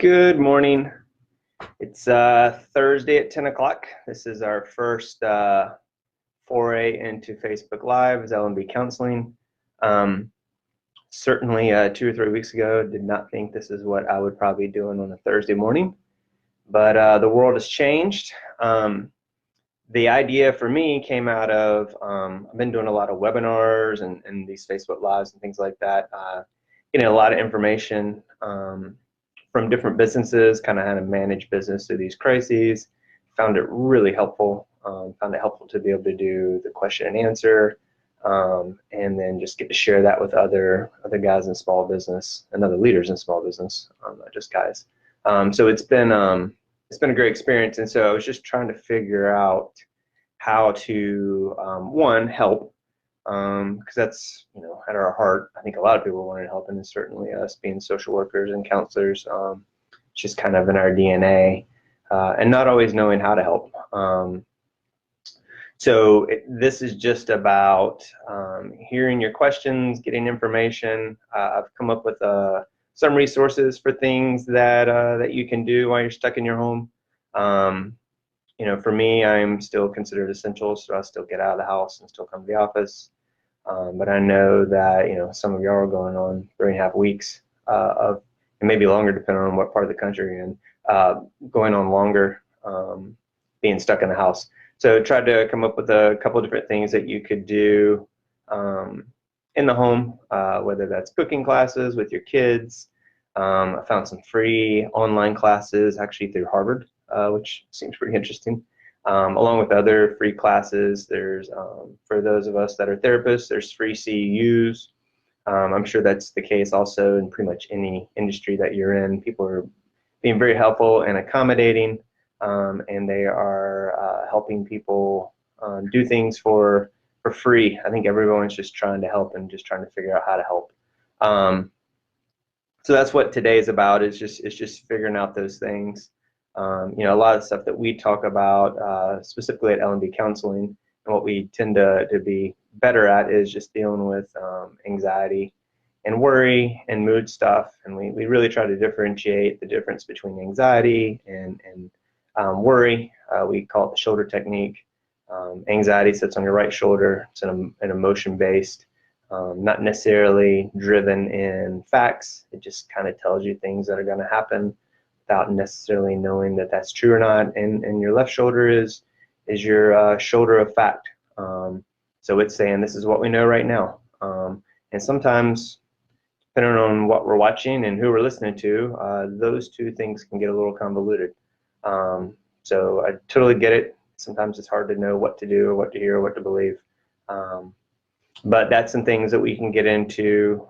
Good morning. It's Thursday at 10 o'clock. This is our first foray into Facebook Live as L&B Counseling. Certainly 2 or 3 weeks ago, did not think this is what I would probably be doing on a Thursday morning, but the world has changed. The idea for me came out of, I've been doing a lot of webinars and these Facebook Lives and things like that, getting a lot of information from different businesses, kind of how to manage business through these crises. Found it really helpful. Found it helpful to be able to do the question and answer, and then just get to share that with other guys in small business and other leaders in small business, not just guys. So it's been a great experience, and so I was just trying to figure out how to one, help, because that's at our heart. I think a lot of people wanted help, and certainly us being social workers and counselors, it's just kind of in our DNA, and not always knowing how to help. So this is just about hearing your questions, getting information. I've come up with some resources for things that you can do while you're stuck in your home. For me, I'm still considered essential, so I still get out of the house and still come to the office. But I know that some of y'all are going on 3.5 weeks of, and maybe longer depending on what part of the country you're in, going on longer, being stuck in the house. So tried to come up with a couple of different things that you could do in the home, whether that's cooking classes with your kids. I found some free online classes actually through Harvard, which seems pretty interesting. Along with other free classes, there's, for those of us that are therapists, there's free CEUs. I'm sure that's the case also in pretty much any industry that you're in. People are being very helpful and accommodating, and they are helping people do things for free. I think everyone's just trying to help and just trying to figure out how to help. So that's what today is about, is just figuring out those things. A lot of stuff that we talk about, specifically at L&B Counseling, and what we tend to be better at is just dealing with anxiety and worry and mood stuff. And we really try to differentiate the difference between anxiety and worry. We call it the shoulder technique. Anxiety sits on your right shoulder. It's an emotion-based, not necessarily driven in facts. It just kind of tells you things that are going to happen without necessarily knowing that that's true or not. And your left shoulder is your shoulder of fact. So it's saying this is what we know right now. And sometimes, depending on what we're watching and who we're listening to, those two things can get a little convoluted. So I totally get it. Sometimes it's hard to know what to do or what to hear or what to believe. But that's some things that we can get into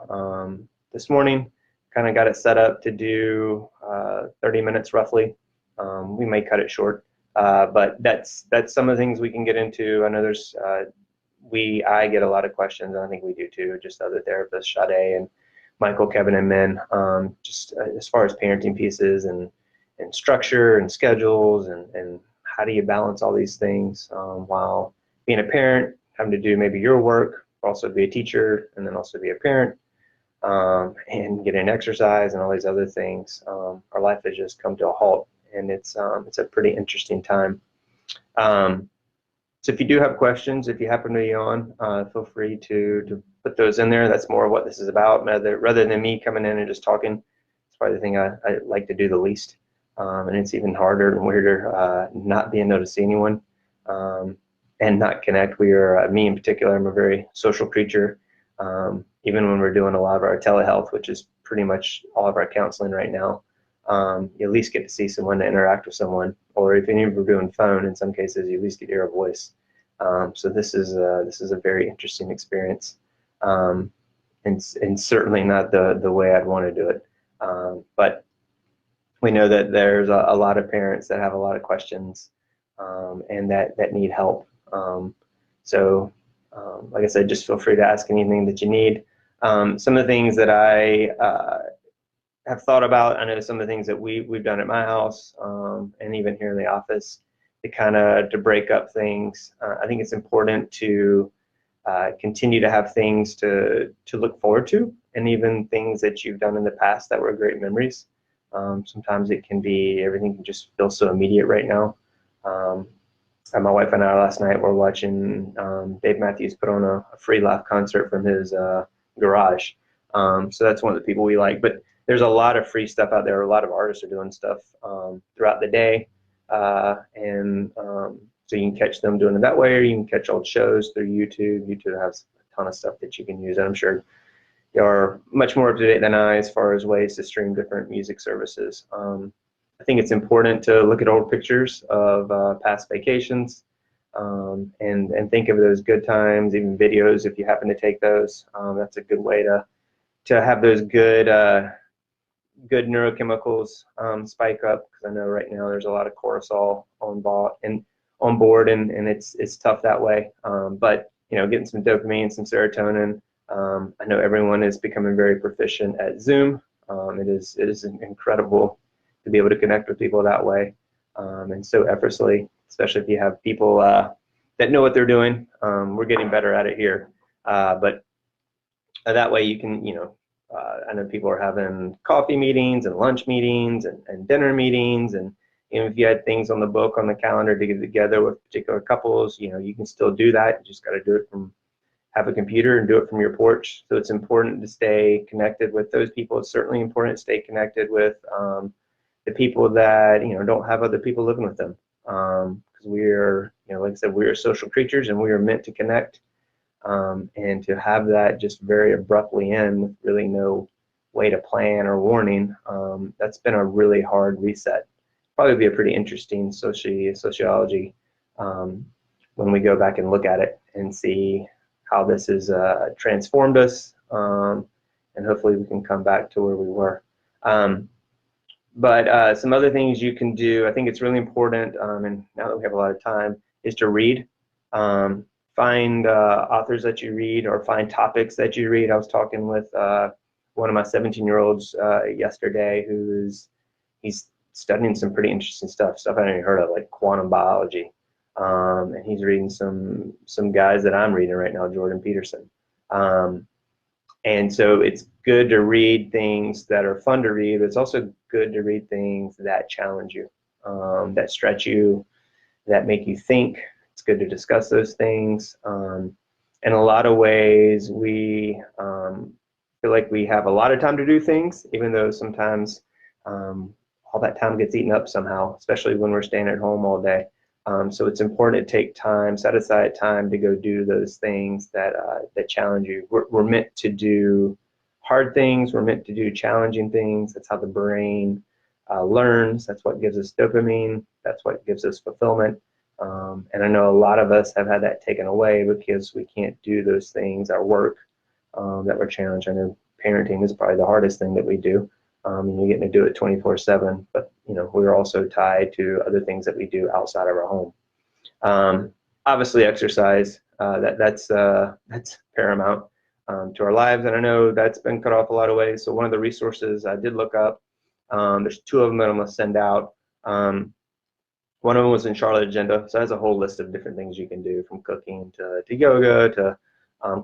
this morning. Kind of got it set up to do 30 minutes roughly. We may cut it short, but that's some of the things we can get into. I know there's I get a lot of questions, and I think we do too, just other therapists, Sade and Michael, Kevin, and Min, just as far as parenting pieces and structure and schedules and how do you balance all these things while being a parent, having to do maybe your work, also be a teacher, and then also be a parent. And getting exercise and all these other things. Our life has just come to a halt, and it's a pretty interesting time. So if you do have questions, if you happen to be on, feel free to put those in there. That's more of what this is about, rather than me coming in and just talking. It's probably the thing I like to do the least, and it's even harder and weirder not being able to see anyone and not connect. Me in particular, I'm a very social creature. Even when we're doing a lot of our telehealth, which is pretty much all of our counseling right now, you at least get to see someone, to interact with someone, or if you're doing phone, in some cases, you at least get to hear a voice. So this is a very interesting experience, and certainly not the way I'd want to do it. But we know that there's a lot of parents that have a lot of questions, and that need help. So like I said, just feel free to ask anything that you need. Some of the things that I have thought about, I know some of the things that we've done at my house, and even here in the office, to break up things. I think it's important to continue to have things to look forward to, and even things that you've done in the past that were great memories. Sometimes it can be, everything can just feel so immediate right now. My wife and I last night were watching Dave Matthews put on a free live concert from his garage. So that's one of the people we like. But there's a lot of free stuff out there. A lot of artists are doing stuff throughout the day. So you can catch them doing it that way, or you can catch old shows through YouTube. YouTube has a ton of stuff that you can use. And I'm sure you're much more up to date than I as far as ways to stream different music services. I think it's important to look at old pictures of past vacations and think of those good times, even videos if you happen to take those. That's a good way to have those good good neurochemicals spike up, because I know right now there's a lot of cortisol on board, and it's tough that way. But getting some dopamine, some serotonin. I know everyone is becoming very proficient at Zoom. It is incredible to be able to connect with people that way, and so effortlessly, especially if you have people that know what they're doing. We're getting better at it here, but that way you can, I know people are having coffee meetings and lunch meetings and dinner meetings, and if you had things on the book, on the calendar to get together with particular couples, you can still do that. You just got to do it have a computer and do it from your porch. So it's important to stay connected with those people. It's certainly important to stay connected with the people that don't have other people living with them, because we're, like I said, we are social creatures and we are meant to connect. And to have that just very abruptly end with really no way to plan or warning, that's been a really hard reset. Probably be a pretty interesting sociology when we go back and look at it and see how this has transformed us, and hopefully we can come back to where we were. But some other things you can do, I think it's really important, and now that we have a lot of time, is to read. Find authors that you read, or find topics that you read. I was talking with one of my 17-year-olds yesterday he's studying some pretty interesting stuff I hadn't even heard of, like quantum biology. And he's reading some guys that I'm reading right now, Jordan Peterson. And so it's good to read things that are fun to read, but it's also good to read things that challenge you, that stretch you, that make you think. It's good to discuss those things. In a lot of ways, we feel like we have a lot of time to do things, even though sometimes all that time gets eaten up somehow, especially when we're staying at home all day. So it's important to take time, set aside time to go do those things that challenge you. We're meant to do hard things. We're meant to do challenging things. That's how the brain learns. That's what gives us dopamine. That's what gives us fulfillment. And I know a lot of us have had that taken away because we can't do those things, our work, that we're challenged. I know parenting is probably the hardest thing that we do. And you're getting to do it 24/7, but we're also tied to other things that we do outside of our home. Obviously, exercise, that's paramount to our lives, and I know that's been cut off a lot of ways. So one of the resources I did look up, there's two of them that I'm going to send out. One of them was in Charlotte Agenda, so it has a whole list of different things you can do, from cooking to yoga to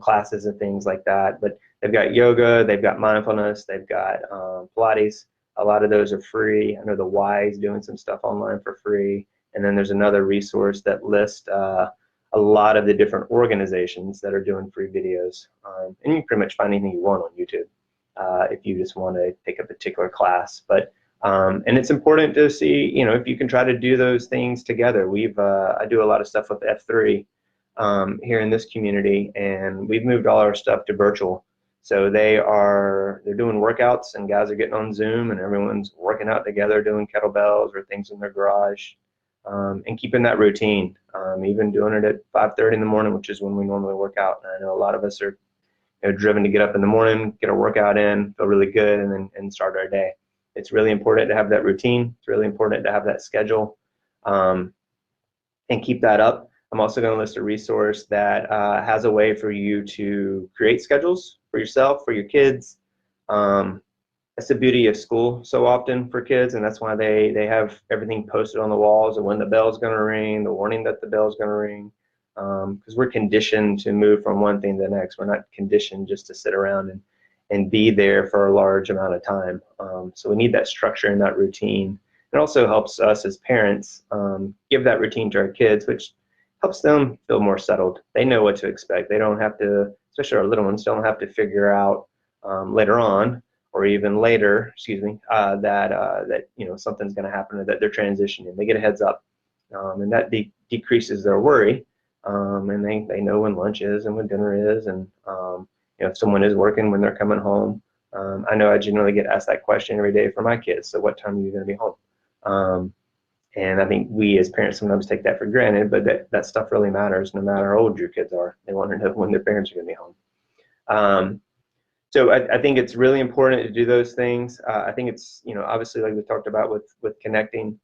classes and things like that. But they've got yoga, they've got mindfulness, they've got Pilates. A lot of those are free. I know the Y is doing some stuff online for free. And then there's another resource that lists a lot of the different organizations that are doing free videos. And you can pretty much find anything you want on YouTube if you just want to take a particular class. But and it's important to see, if you can try to do those things together. I do a lot of stuff with F3 here in this community, and we've moved all our stuff to virtual. So they're doing workouts, and guys are getting on Zoom, and everyone's working out together, doing kettlebells or things in their garage, and keeping that routine. Even doing it at 5:30 in the morning, which is when we normally work out. And I know a lot of us are driven to get up in the morning, get our workout in, feel really good, and start our day. It's really important to have that routine. It's really important to have that schedule, and keep that up. I'm also going to list a resource that has a way for you to create schedules for yourself, for your kids. That's the beauty of school so often for kids, and that's why they have everything posted on the walls, and when the bell's going to ring, the warning that the bell's going to ring, because we're conditioned to move from one thing to the next. We're not conditioned just to sit around and be there for a large amount of time. So we need that structure and that routine. It also helps us as parents give that routine to our kids, which helps them feel more settled. They know what to expect. They don't have to, especially our little ones, don't have to figure out later on or even later, excuse me, that something's going to happen or that they're transitioning. They get a heads up, and that decreases their worry. And they know when lunch is and when dinner is, and if someone is working, when they're coming home. I know I generally get asked that question every day for my kids. So what time are you going to be home? And I think we as parents sometimes take that for granted, but that stuff really matters no matter how old your kids are. They want to know when their parents are going to be home. So I think it's really important to do those things. I think it's, obviously like we talked about with connecting,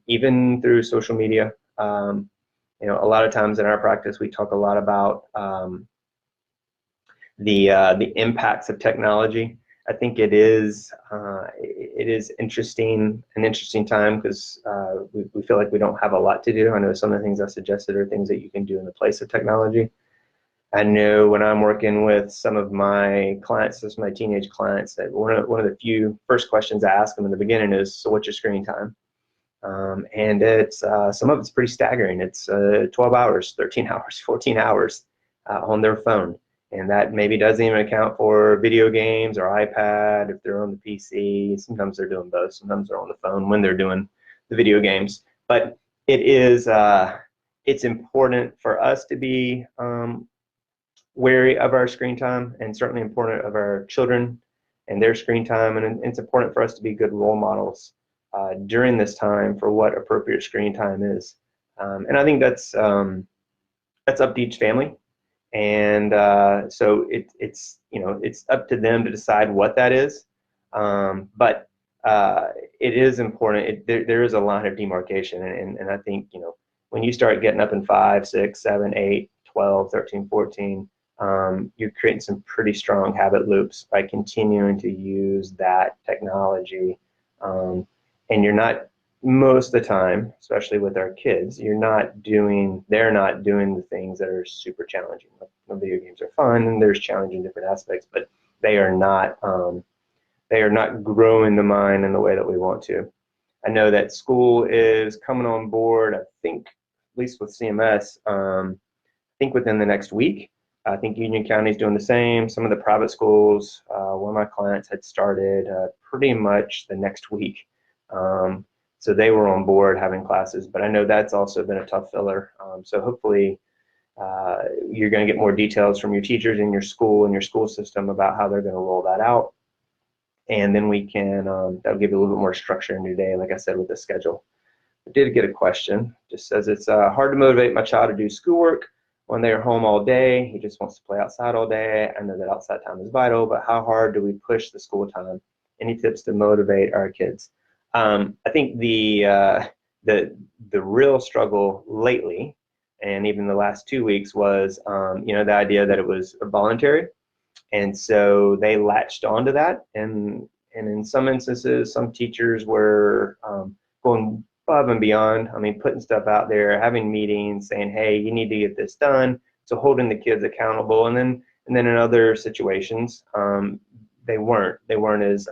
even through social media. A lot of times in our practice, we talk a lot about the impacts of technology. I think it is an interesting time because we feel like we don't have a lot to do. I know some of the things I suggested are things that you can do in the place of technology. I know when I'm working with some of my clients, some of my teenage clients, that one of the few first questions I ask them in the beginning is, so what's your screen time? And it's some of it's pretty staggering. It's 12 hours, 13 hours, 14 hours on their phone. And that maybe doesn't even account for video games or iPad if they're on the PC. Sometimes they're doing both. Sometimes they're on the phone when they're doing the video games. But it's important for us to be wary of our screen time, and certainly important of our children and their screen time. And it's important for us to be good role models during this time for what appropriate screen time is. And I think that's up to each family. And so it's up to them to decide what that is. But it is important. There is a line of demarcation, and I think when you start getting up in 5, 6, 7, 8, 12, 13, 14, you're creating some pretty strong habit loops by continuing to use that technology. And you're not, most of the time, especially with our kids, they're not doing the things that are super challenging. Video games are fun, and there's challenging different aspects, but they are not growing the mind in the way that we want to. I know that school is coming on board, I think, at least with CMS, I think within the next week. I think Union County is doing the same. Some of the private schools, one of my clients had started pretty much the next week. So they were on board having classes, but I know that's also been a tough filler. So hopefully you're going to get more details from your teachers in your school and your school system about how they're going to roll that out. And then we can, that'll give you a little bit more structure in your day, like I said, with the schedule. I did get a question. Just says, it's hard to motivate my child to do schoolwork when they're home all day. He just wants to play outside all day. I know that outside time is vital, but how hard do we push the school time? Any tips to motivate our kids? I think the real struggle lately, and even the last 2 weeks, was the idea that it was voluntary, and so they latched onto that. And in some instances, some teachers were going above and beyond. I mean, putting stuff out there, having meetings, saying, "Hey, you need to get this done." So holding the kids accountable. And then in other situations, they weren't as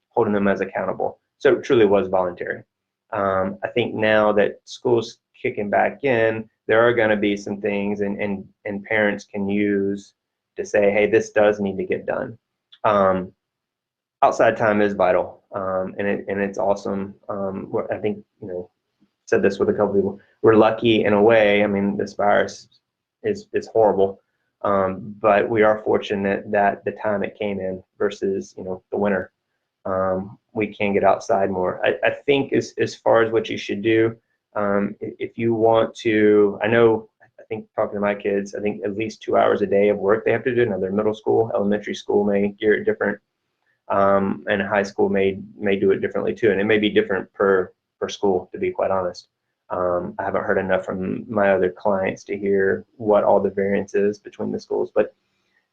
holding them as accountable. So it truly was voluntary. I think now that school's kicking back in, there are going to be some things and parents can use to say, hey, this does need to get done. Outside time is vital, and it's awesome. I think, said this with a couple people, we're lucky in a way. I mean, this virus is horrible, but we are fortunate that the time it came in versus, the winter. We can get outside more. I think as far as what you should do, if you want to, I think talking to my kids, I think at least 2 hours a day of work they have to do. Now they're middle school, elementary school may gear it different, and high school may do it differently too. And it may be different per school, to be quite honest. I haven't heard enough from my other clients to hear what all the variance is between the schools, but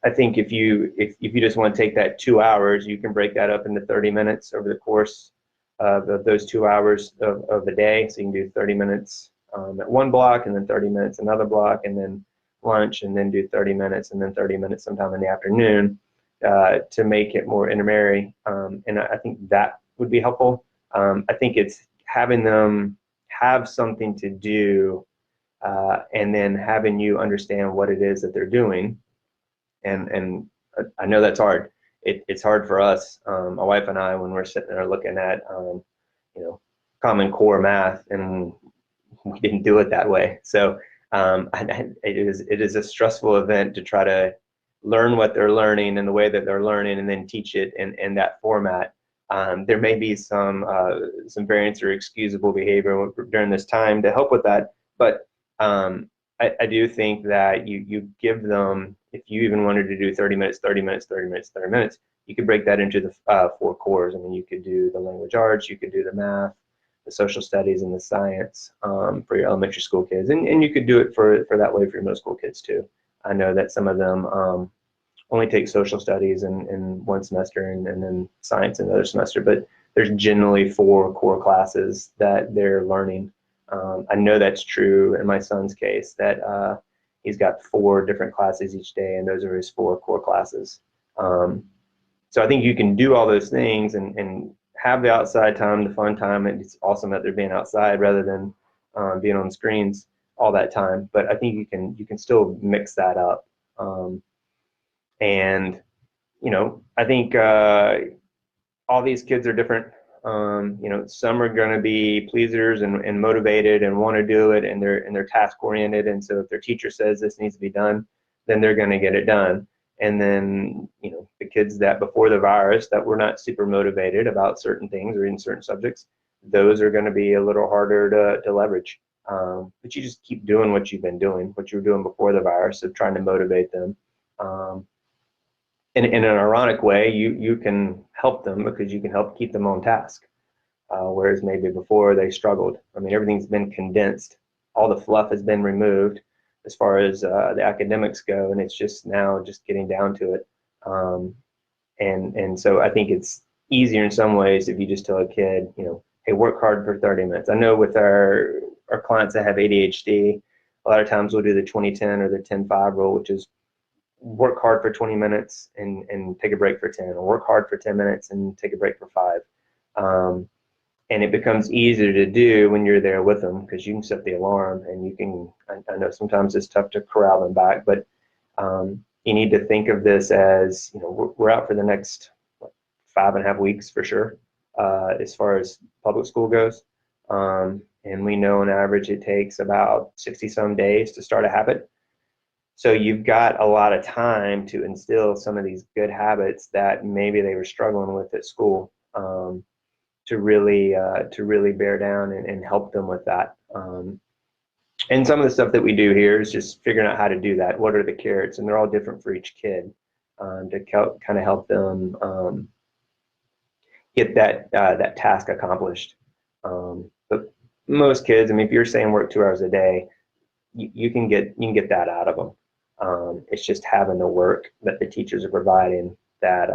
I think if you just want to take that 2 hours, you can break that up into 30 minutes over the course of those 2 hours of the day. So you can do 30 minutes at one block, and then 30 minutes another block, and then lunch, and then do 30 minutes, and then 30 minutes sometime in the afternoon. to make it more intermarry, and I think that would be helpful. I think it's having them have something to do, and then having you understand what it is that they're doing. And I know that's hard. It's hard for us, my wife and I, when we're sitting there looking at you know, Common Core math, and we didn't do it that way. So it is a stressful event to try to learn what they're learning in the way that they're learning, and then teach it in that format. There may be some variance or excusable behavior during this time to help with that, but I do think that you give them, if you even wanted to do 30 minutes, 30 minutes, 30 minutes, 30 minutes, you could break that into the 4 cores. I mean, you could do the language arts, you could do the math, the social studies, and the science for your elementary school kids, and you could do it for that way for your middle school kids too. I know that some of them only take social studies in one semester, and then science in another semester, but there's generally 4 core classes that they're learning. I know that's true in my son's case, that he's got 4 different classes each day, and those are his 4 core classes. So I think you can do all those things and have the outside time, the fun time, and it's awesome that they're being outside rather than being on screens all that time. But I think you can still mix that up. And you know, I think all these kids are different. You know, some are going to be pleasers and motivated and want to do it, and they're task oriented. And so if their teacher says this needs to be done, then they're going to get it done. And then, you know, the kids that before the virus that were not super motivated about certain things or in certain subjects, those are going to be a little harder to leverage. But you just keep doing what you've been doing, what you were doing before the virus, of trying to motivate them. In an ironic way, you can help them because you can help keep them on task. Whereas maybe before they struggled. I mean, everything's been condensed. All the fluff has been removed as far as the academics go, and it's just now just getting down to it. And so I think it's easier in some ways if you just tell a kid, you know, hey, work hard for 30 minutes. I know with our clients that have ADHD, a lot of times we'll do the 20-10 or the 10-5 rule, which is work hard for 20 minutes and take a break for 10, or work hard for 10 minutes and take a break for 5. And it becomes easier to do when you're there with them, because you can set the alarm and you can, I know sometimes it's tough to corral them back, but you need to think of this as, you know, we're out for the next 5.5 weeks for sure, as far as public school goes. And we know on average it takes about 60 some days to start a habit. So you've got a lot of time to instill some of these good habits that maybe they were struggling with at school, to really bear down and help them with that. And some of the stuff that we do here is just figuring out how to do that. What are the carrots? And they're all different for each kid, to kind of help them get that task accomplished. But most kids, I mean, if you're saying work 2 hours a day, you can get that out of them. It's just having the work that the teachers are providing that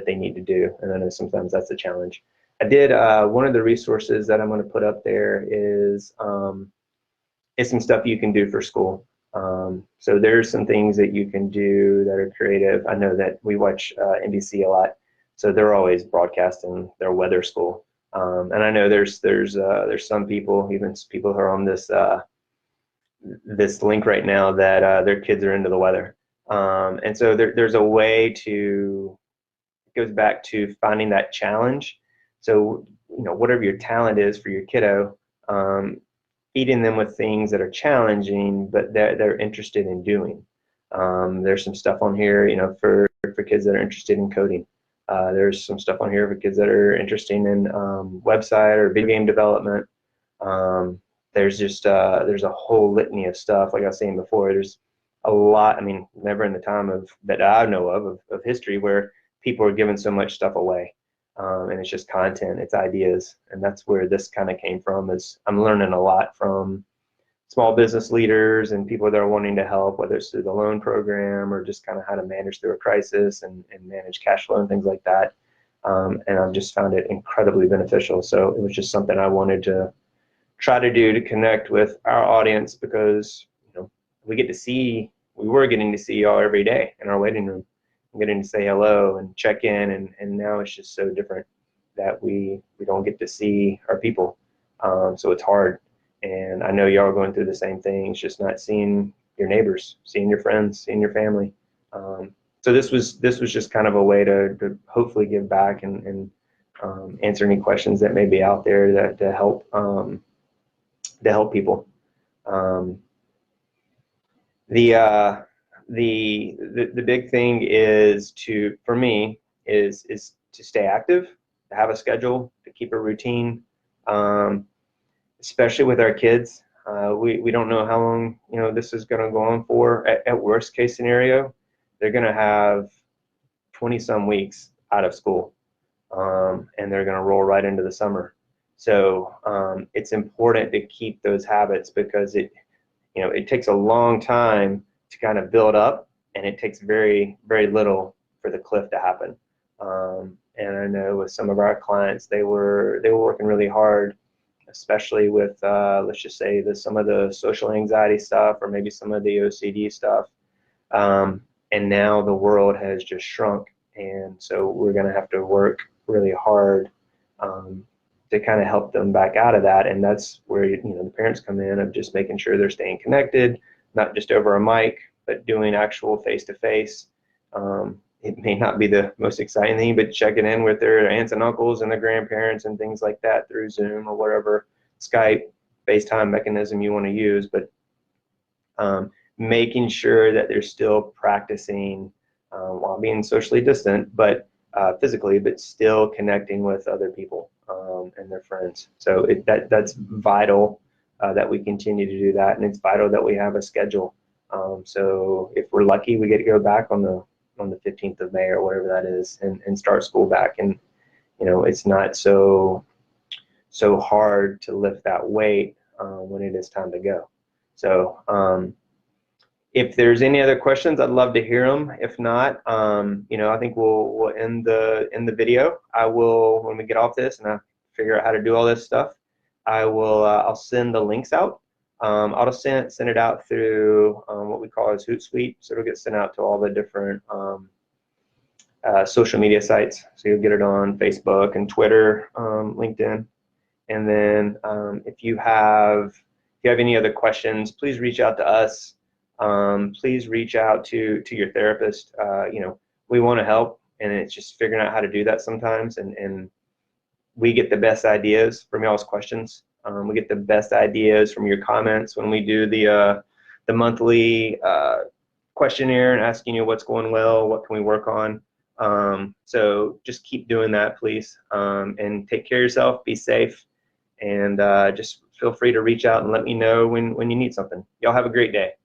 they need to do, and I know sometimes that's a challenge. I did one of the resources that I'm going to put up there is some stuff you can do for school. So there's some things that you can do that are creative. I know that we watch NBC a lot, so they're always broadcasting their weather school. And I know there's some people, even people who are on this link right now, that their kids are into the weather. And so there's a way to, it goes back to finding that challenge. So, you know, whatever your talent is for your kiddo, feeding them with things that are challenging, but they're interested in doing. There's some stuff on here, you know, for kids that are interested in coding. There's some stuff on here for kids that are interested in website or video game development. There's just there's a whole litany of stuff. Like I was saying before, there's a lot. I mean, never in the time that I know of history where people are giving so much stuff away. And it's just content, it's ideas, and that's where this kind of came from. Is I'm learning a lot from small business leaders and people that are wanting to help, whether it's through the loan program or just kind of how to manage through a crisis and manage cash flow and things like that. And I've just found it incredibly beneficial. So it was just something I wanted to try to do to connect with our audience, because, you know, we were getting to see y'all every day in our waiting room. getting to say hello and check in, and now it's just so different that we don't get to see our people. So it's hard. And I know y'all are going through the same thing. It's just not seeing your neighbors, seeing your friends, seeing your family. So this was just kind of a way to hopefully give back and answer any questions that may be out there that to help people. The big thing is for me is to stay active, to have a schedule, to keep a routine, especially with our kids. We don't know how long this is going to go on for. At worst case scenario, they're going to have 20 some weeks out of school, and they're going to roll right into the summer. So it's important to keep those habits, because it takes a long time to kind of build up, and it takes very, very little for the cliff to happen. And I know with some of our clients, they were working really hard, especially with let's just say some of the social anxiety stuff, or maybe some of the OCD stuff. And now the world has just shrunk, and so we're going to have to work really hard to kind of help them back out of that. And that's where the parents come in, of just making sure they're staying connected, not just over a mic, but doing actual face-to-face. It may not be the most exciting thing, but checking in with their aunts and uncles and their grandparents and things like that through Zoom or whatever Skype, FaceTime mechanism you want to use. But making sure that they're still practicing while being socially distant, but physically, but still connecting with other people and their friends. So that's vital that we continue to do that, and it's vital that we have a schedule. So if we're lucky, we get to go back on the 15th of May or whatever that is, and start school back. And it's not so hard to lift that weight when it is time to go. So if there's any other questions, I'd love to hear them. If not, I think we'll end the video. I will, when we get off this and I figure out how to do all this stuff, I'll send the links out. I'll just send it out through what we call as Hootsuite, so it'll get sent out to all the different social media sites. So you'll get it on Facebook and Twitter, LinkedIn, and then if you have any other questions, please reach out to us. Please reach out to your therapist. We want to help, and it's just figuring out how to do that sometimes. And we get the best ideas from y'all's questions. We get the best ideas from your comments when we do the monthly questionnaire and asking you what's going well, what can we work on. So just keep doing that, please, and take care of yourself. Be safe, and just feel free to reach out and let me know when you need something. Y'all have a great day.